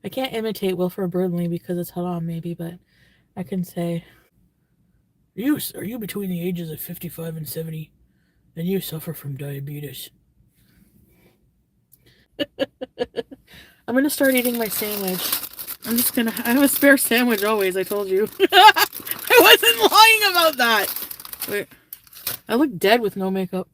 I can't imitate Wilford Brimley because it's haram, maybe, but I can say, are you between the ages of 55 and 70, and you suffer from diabetes? I'm gonna start eating my sandwich. I have a spare sandwich always, I told you. I wasn't lying about that. Wait, I look dead with no makeup.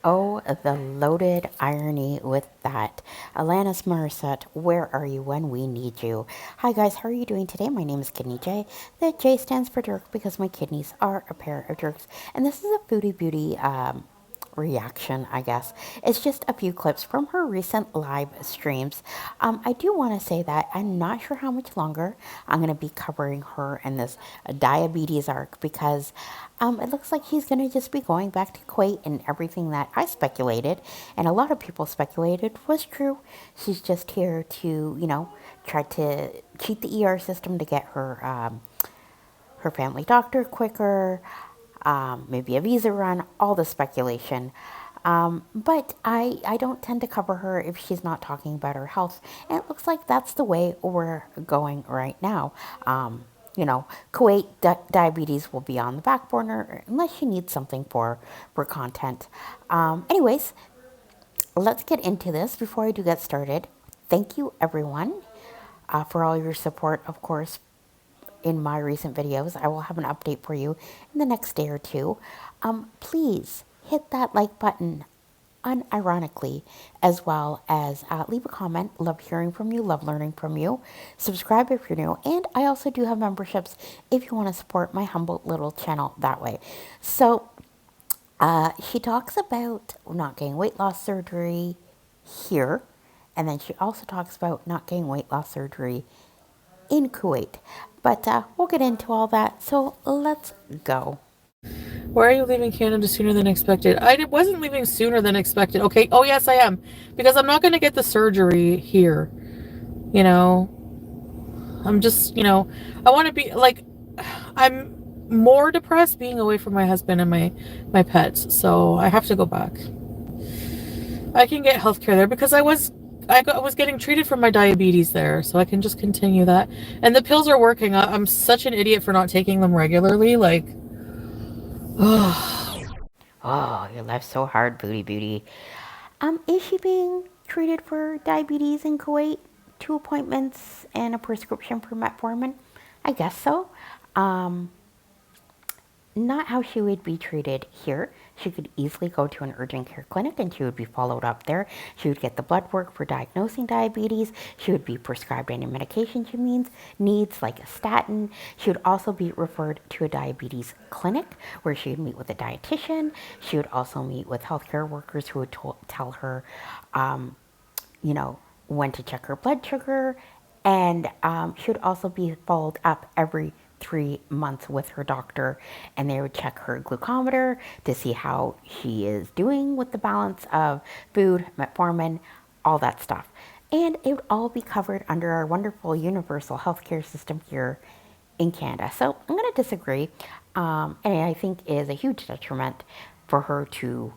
Oh, the loaded irony with that. Alanis Morissette, where are you when we need you? Hi guys, how are you doing today? My name is Kidneyjay. The J stands for jerk because my kidneys are a pair of jerks. And this is a Foodie Beauty reaction, I guess. It's just a few clips from her recent live streams. I do want to say that I'm not sure how much longer I'm going to be covering her in this diabetes arc because it looks like she's going to just be going back to Kuwait, and everything that I speculated and a lot of people speculated was true. She's just here to, try to cheat the ER system to get her family doctor quicker, maybe a visa run, all the speculation. But I don't tend to cover her if she's not talking about her health. And it looks like that's the way we're going right now. Kuwait diabetes will be on the back burner unless she needs something for content. Anyways, let's get into this. Before I do get started, thank you everyone for all your support, of course, in my recent videos. I will have an update for you in the next day or two. Please hit that like button unironically, as well as leave a comment. Love hearing from you, love learning from you. Subscribe if you're new, and I also do have memberships if you want to support my humble little channel that way. So she talks about not getting weight loss surgery here, and then she also talks about not getting weight loss surgery in Kuwait. But we'll get into all that, so let's go. Why are you leaving Canada sooner than expected? I wasn't leaving sooner than expected. Okay. Oh, yes, I am. Because I'm not going to get the surgery here. You know, I'm just, I want to be like, I'm more depressed being away from my husband and my pets. So I have to go back. I can get healthcare there because I was getting treated for my diabetes there, so I can just continue that. And the pills are working. I'm such an idiot for not taking them regularly. Like, oh, Oh, your life's so hard, Booty Beauty. Is she being treated for diabetes in Kuwait? 2 appointments and a prescription for metformin? I guess so. Um, Not how she would be treated here. She could easily go to an urgent care clinic and she would be followed up there. She would get the blood work for diagnosing diabetes. She would be prescribed any medication she needs, like a statin. She would also be referred to a diabetes clinic where she would meet with a dietitian. She would also meet with healthcare workers who would tell her, you know, when to check her blood sugar, and she would also be followed up every 3 months with her doctor, and they would check her glucometer to see how she is doing with the balance of food, metformin, all that stuff. And it would all be covered under our wonderful universal healthcare system here in Canada. So I'm going to disagree, and I think it is a huge detriment for her to,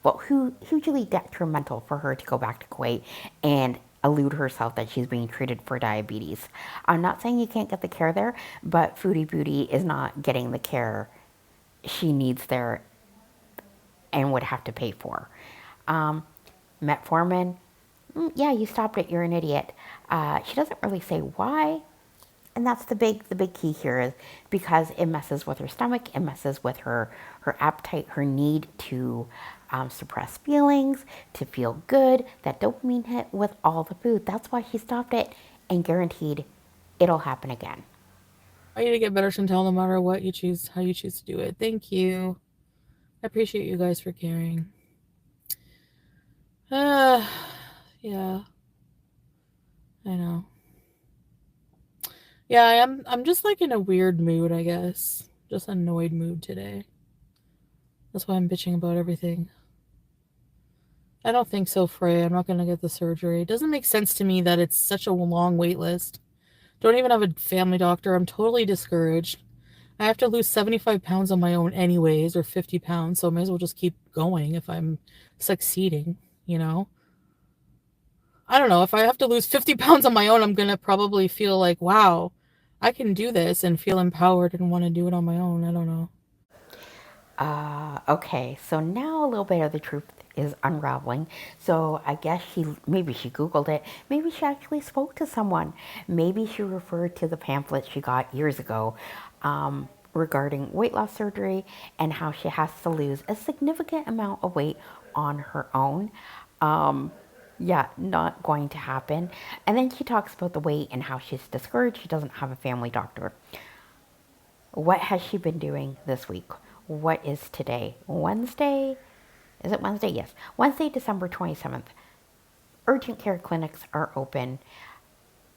well, hugely detrimental for her to go back to Kuwait and elude herself that she's being treated for diabetes. I'm not saying you can't get the care there, but Foodie Beauty is not getting the care she needs there and would have to pay for. Um, Metformin, yeah, you stopped it. You're an idiot. She doesn't really say why, and that's the big key here is because it messes with her stomach, it messes with her appetite, her need to suppress feelings, to feel good, that dopamine hit with all the food. That's why she stopped it, and guaranteed it'll happen again. I need to get better, Chantel, no matter what you choose, how you choose to do it. Thank you. I appreciate you guys for caring. Uh, yeah, I know. Yeah, I'm just like in a weird mood, I guess. Just annoyed mood today. That's why I'm bitching about everything. I don't think so, Frey. I'm not gonna get the surgery. It doesn't make sense to me that it's such a long wait list. Don't even have a family doctor. I'm totally discouraged. I have to lose 75 pounds on my own anyways, or 50 pounds, so I may as well just keep going if I'm succeeding, you know? I don't know. If I have to lose 50 pounds on my own, I'm going to probably feel like, wow, I can do this and feel empowered and want to do it on my own. I don't know. Okay, so now a little bit of the truth is unraveling. So I guess maybe she Googled it. Maybe she actually spoke to someone. Maybe she referred to the pamphlet she got years ago regarding weight loss surgery and how she has to lose a significant amount of weight on her own. Yeah, not going to happen. And then she talks about the weight and how she's discouraged. She doesn't have a family doctor. What has she been doing this week? What is today? Wednesday? Is it Wednesday? Yes. Wednesday, December 27th. Urgent care clinics are open.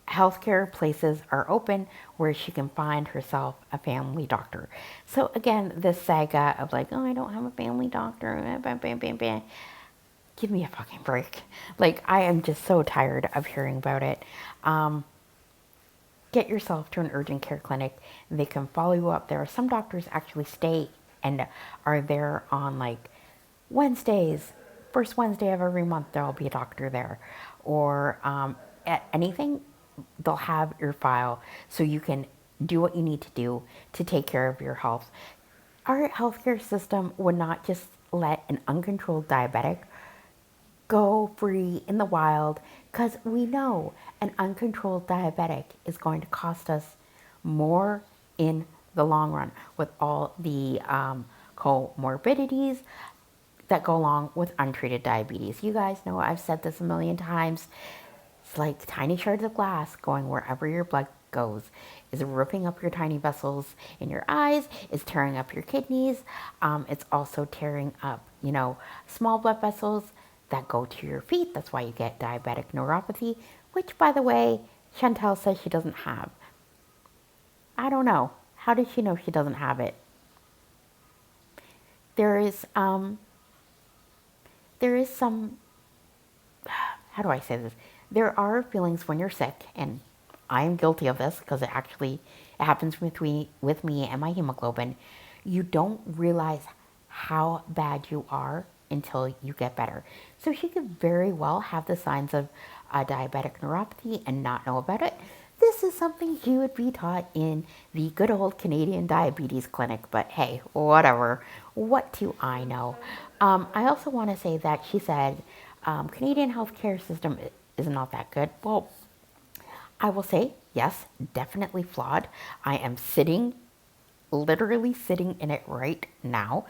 Healthcare places are open where she can find herself a family doctor. So again, this saga of like, oh, I don't have a family doctor. Give me a fucking break. Like, I am just so tired of hearing about it. Get yourself to an urgent care clinic. They can follow you up there. Some doctors actually stay and are there on like Wednesdays. First Wednesday of every month, there'll be a doctor there. Or at anything, they'll have your file so you can do what you need to do to take care of your health. Our healthcare system would not just let an uncontrolled diabetic go free in the wild because we know an uncontrolled diabetic is going to cost us more in the long run with all the comorbidities that go along with untreated diabetes. You guys know I've said this a million times. It's like tiny shards of glass going wherever your blood goes. Is ripping up your tiny vessels in your eyes, is tearing up your kidneys. It's also tearing up, small blood vessels that go to your feet. That's why you get diabetic neuropathy, which, by the way, Chantel says she doesn't have. I don't know. How does she know she doesn't have it? There is some, how do I say this? There are feelings when you're sick, and I am guilty of this because it happens with me and my hemoglobin. You don't realize how bad you are until you get better. So she could very well have the signs of diabetic neuropathy and not know about it. This is something she would be taught in the good old Canadian diabetes clinic, but hey, whatever. What do I know? I also want to say that she said Canadian healthcare system is not that good. Well, I will say, yes, definitely flawed. I am literally sitting in it right now.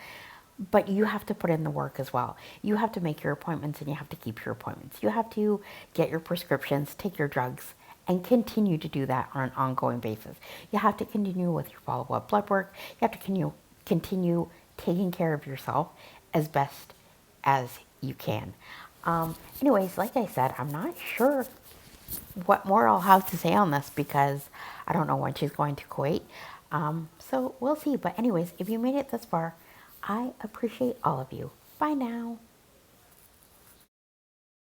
But you have to put in the work as well. You have to make your appointments and you have to keep your appointments. You have to get your prescriptions, take your drugs, and continue to do that on an ongoing basis. You have to continue with your follow-up blood work. You have to continue taking care of yourself as best as you can. Anyways, like I said, I'm not sure what more I'll have to say on this because I don't know when she's going to Kuwait. So we'll see. But anyways, if you made it this far, I appreciate all of you. Bye now.